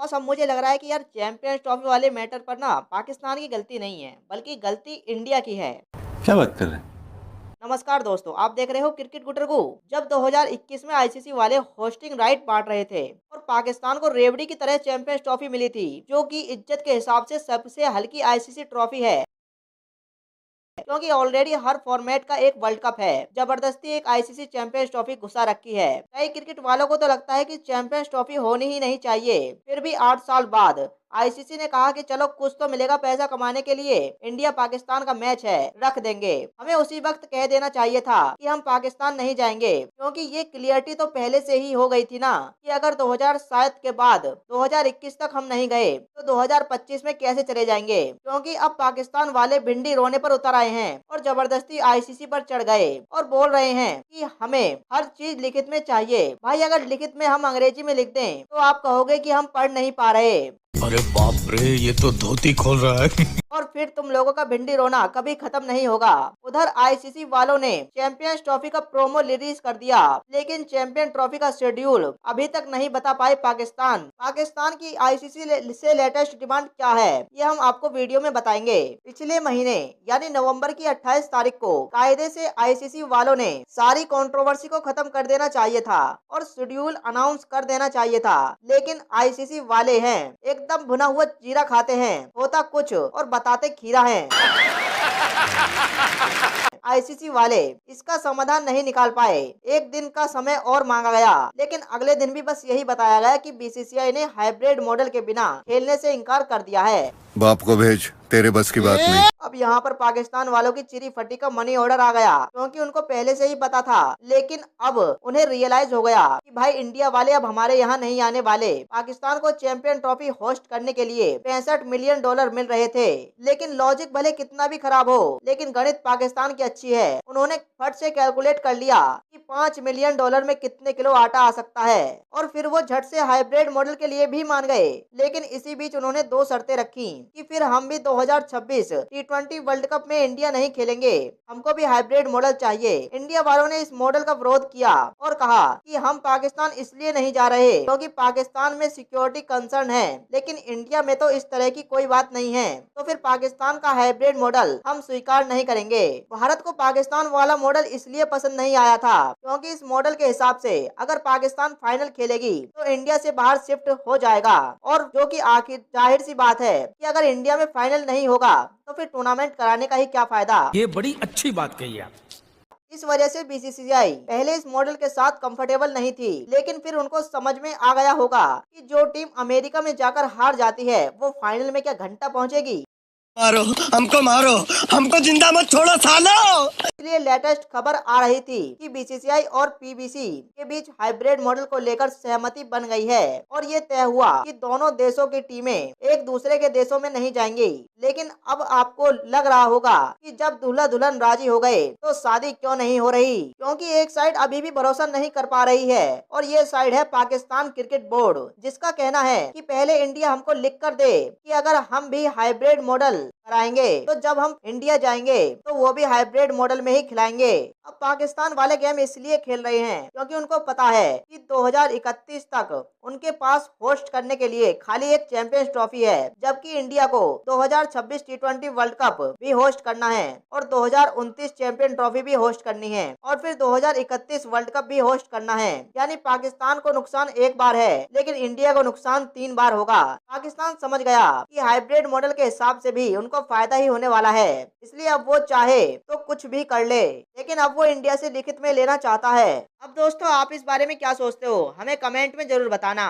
और अब मुझे लग रहा है कि यार चैंपियंस ट्रॉफी वाले मैटर पर ना पाकिस्तान की गलती नहीं है, बल्कि गलती इंडिया की है। क्या बात कर रहे हैं? नमस्कार दोस्तों, आप देख रहे हो क्रिकेट गुटरगू। जब 2021 में आईसीसी वाले होस्टिंग राइट बांट रहे थे और पाकिस्तान को रेवड़ी की तरह चैंपियंस ट्रॉफी मिली थी, जो कि इज्जत के हिसाब से सबसे हल्की आईसीसी ट्रॉफी है, क्योंकि ऑलरेडी हर फॉर्मेट का एक वर्ल्ड कप है। जबरदस्ती एक आईसीसी चैंपियंस ट्रॉफी घुसा रखी है। कई क्रिकेट वालों को तो लगता है कि चैंपियंस ट्रॉफी होनी ही नहीं चाहिए। फिर भी 8 साल बाद आईसीसी ने कहा कि चलो कुछ तो मिलेगा पैसा कमाने के लिए, इंडिया पाकिस्तान का मैच है, रख देंगे। हमें उसी वक्त कह देना चाहिए था कि हम पाकिस्तान नहीं जाएंगे, क्योंकि ये क्लियरिटी तो पहले से ही हो गई थी ना कि अगर 2007 के बाद 2021 तक हम नहीं गए तो 2025 में कैसे चले जाएंगे। क्योंकि अब पाकिस्तान वाले भिंडी रोने पर उतर आए हैं और जबरदस्ती आईसीसी पर चढ़ गए और बोल रहे हैं कि हमें हर चीज लिखित में चाहिए। भाई अगर लिखित में हम अंग्रेजी में लिख दें तो आप कहोगे कि हम पढ़ नहीं पा रहे। अरे बाप रे, ये तो धोती खोल रहा है। और फिर तुम लोगों का भिंडी रोना कभी खत्म नहीं होगा। उधर आईसीसी वालों ने चैंपियंस ट्रॉफी का प्रोमो रिलीज कर दिया, लेकिन चैंपियन ट्रॉफी का शेड्यूल अभी तक नहीं बता पाए पाकिस्तान। पाकिस्तान की आईसीसी से लेटेस्ट डिमांड क्या है, ये हम आपको वीडियो में बताएंगे। पिछले महीने यानी नवंबर की 28 तारीख को कायदे से आईसीसी वालों ने सारी कंट्रोवर्सी को खत्म कर देना चाहिए था और शेड्यूल अनाउंस कर देना चाहिए था, लेकिन आईसीसी वाले हैं एकदम भुना हुआ जीरा खाते हैं, होता कुछ और बताते खीरा हैं। आईसीसी वाले इसका समाधान नहीं निकाल पाए। एक दिन का समय और मांगा गया, लेकिन अगले दिन भी बस यही बताया गया कि बीसीसीआई ने हाइब्रिड मॉडल के बिना खेलने से इनकार कर दिया है। बाप को भेज, तेरे बस की बात नहीं। अब यहाँ पर पाकिस्तान वालों की चिरी फटी का मनी ऑर्डर आ गया, क्योंकि उनको पहले से ही पता था, लेकिन अब उन्हें रियलाइज हो गया कि भाई इंडिया वाले अब हमारे यहाँ नहीं आने वाले। पाकिस्तान को चैंपियन ट्रॉफी होस्ट करने के लिए $65 मिलियन मिल रहे थे, लेकिन लॉजिक भले कितना भी खराब हो, लेकिन गणित पाकिस्तान की अच्छी है। उन्होंने फट से कैलकुलेट कर लिया कि $5 मिलियन में कितने किलो आटा आ सकता है, और फिर वो झट से हाइब्रिड मॉडल के लिए भी मान गए। लेकिन इसी बीच उन्होंने दो शर्तें रखी कि फिर हम भी 2026 T20 वर्ल्ड कप में इंडिया नहीं खेलेंगे, हमको भी हाइब्रिड मॉडल चाहिए। इंडिया वालों ने इस मॉडल का विरोध किया और कहा कि हम पाकिस्तान इसलिए नहीं जा रहे क्योंकि पाकिस्तान में सिक्योरिटी कंसर्न है, लेकिन इंडिया में तो इस तरह की कोई बात नहीं है, तो फिर पाकिस्तान का हाइब्रिड मॉडल हम स्वीकार नहीं करेंगे। भारत को पाकिस्तान वाला मॉडल इसलिए पसंद नहीं आया था क्योंकि इस मॉडल के हिसाब से अगर पाकिस्तान फाइनल खेलेगी तो इंडिया से बाहर शिफ्ट हो जाएगा, और जो कि आखिर जाहिर सी बात है कि अगर इंडिया में फाइनल नहीं होगा तो फिर टूर्नामेंट कराने का ही क्या फायदा। ये बड़ी अच्छी बात कही आप। इस वजह से बीसीसीआई पहले इस मॉडल के साथ कंफर्टेबल नहीं थी, लेकिन फिर उनको समझ में आ गया होगा कि जो टीम अमेरिका में जाकर हार जाती है वो फाइनल में क्या घंटा पहुंचेगी। मारो हमको, मारो हमको, जिंदा मत छोड़ो सालो। इसलिए लेटेस्ट खबर आ रही थी कि बीसीसीआई और पीबीसी के बीच हाइब्रिड मॉडल को लेकर सहमति बन गई है, और ये तय हुआ कि दोनों देशों की टीमें एक दूसरे के देशों में नहीं जाएंगी। लेकिन अब आपको लग रहा होगा कि जब दूल्हा दुल्हन राजी हो गए तो शादी क्यों नहीं हो रही, क्योंकि एक साइड अभी भी भरोसा नहीं कर पा रही है और ये साइड है पाकिस्तान क्रिकेट बोर्ड, जिसका कहना है कि पहले इंडिया हमको लिख कर दे कि अगर हम भी हाइब्रिड मॉडल कराएंगे तो जब हम इंडिया जाएंगे तो वो भी हाइब्रिड मॉडल में ही खिलाएंगे। अब पाकिस्तान वाले गेम इसलिए खेल रहे हैं क्योंकि उनको पता है कि 2031 तक उनके पास होस्ट करने के लिए खाली एक चैंपियंस ट्रॉफी है, जबकि इंडिया को 2026 T20 वर्ल्ड कप भी होस्ट करना है और 2029 चैंपियन ट्रॉफी भी होस्ट करनी है और फिर 2031 वर्ल्ड कप भी होस्ट करना है। यानी पाकिस्तान को नुकसान एक बार है, लेकिन इंडिया को नुकसान 3 बार होगा। पाकिस्तान समझ गया कि हाइब्रिड मॉडल के हिसाब से भी उनको फायदा ही होने वाला है, इसलिए अब वो चाहे तो कुछ भी कर ले, लेकिन अब वो इंडिया से लिखित में लेना चाहता है। अब दोस्तों आप इस बारे में क्या सोचते हो, हमें कमेंट में जरूर बताना।